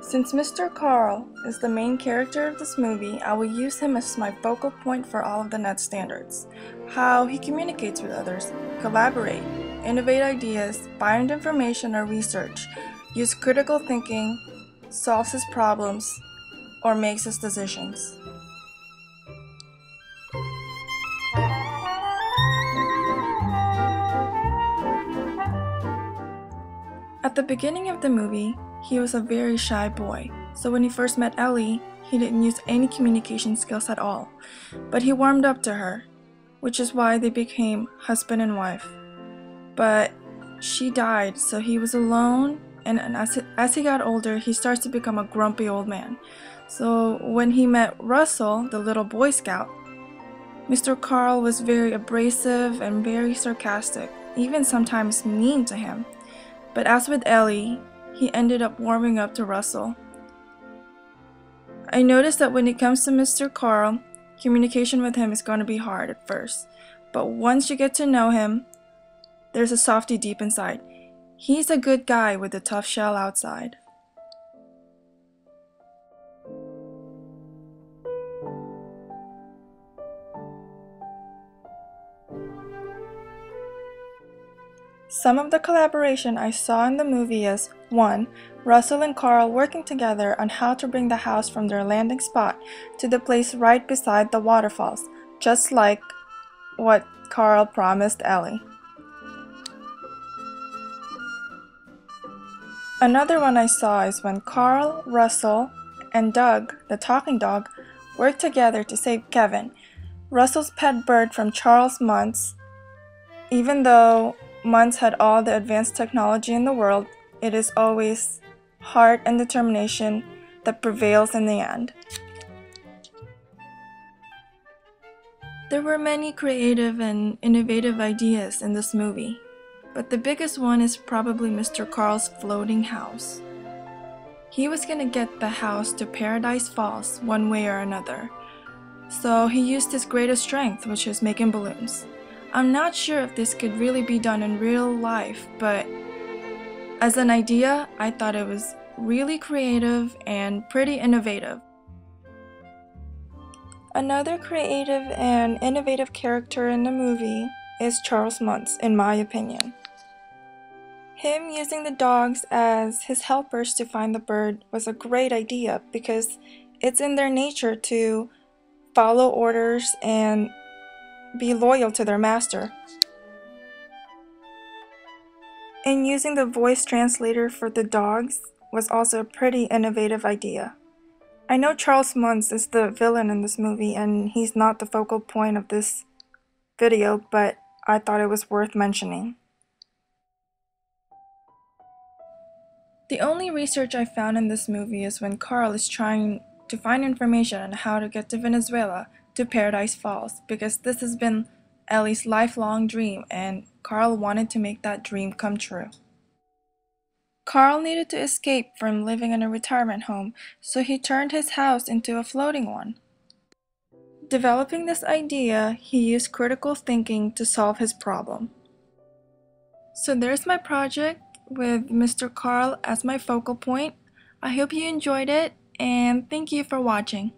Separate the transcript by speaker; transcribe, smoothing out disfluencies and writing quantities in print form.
Speaker 1: Since Mr. Carl is the main character of this movie, I will use him as my focal point for all of the net standards. How he communicates with others, collaborate, innovate ideas, find information or research, use critical thinking, solves his problems, or makes his decisions. At the beginning of the movie, he was a very shy boy, so when he first met Ellie, he didn't use any communication skills at all, but he warmed up to her, which is why they became husband and wife. But she died, so he was alone, and as he got older, he starts to become a grumpy old man. So when he met Russell, the little Boy Scout, Mr. Carl was very abrasive and very sarcastic, even sometimes mean to him. But as with Ellie, he ended up warming up to Russell. I noticed that when it comes to Mr. Carl, communication with him is going to be hard at first. But once you get to know him, there's a softie deep inside. He's a good guy with a tough shell outside. Some of the collaboration I saw in the movie is 1. Russell and Carl working together on how to bring the house from their landing spot to the place right beside the waterfalls, just like what Carl promised Ellie. Another one I saw is when Carl, Russell, and Doug, the talking dog, worked together to save Kevin, Russell's pet bird from Charles Muntz. Even though Muntz had all the advanced technology in the world, it is always heart and determination that prevails in the end. There were many creative and innovative ideas in this movie, but the biggest one is probably Mr. Carl's floating house. He was gonna get the house to Paradise Falls one way or another, so he used his greatest strength, which is making balloons. I'm not sure if this could really be done in real life, but as an idea, I thought it was really creative and pretty innovative. Another creative and innovative character in the movie is Charles Muntz, in my opinion. Him using the dogs as his helpers to find the bird was a great idea because it's in their nature to follow orders and be loyal to their master. And using the voice translator for the dogs was also a pretty innovative idea. I know Charles Muntz is the villain in this movie and he's not the focal point of this video, but I thought it was worth mentioning. The only research I found in this movie is when Carl is trying to find information on how to get to Venezuela, to Paradise Falls, because this has been Ellie's lifelong dream and Carl wanted to make that dream come true. Carl needed to escape from living in a retirement home, so he turned his house into a floating one. Developing this idea, he used critical thinking to solve his problem. So there's my project with Mr. Carl as my focal point. I hope you enjoyed it, and thank you for watching.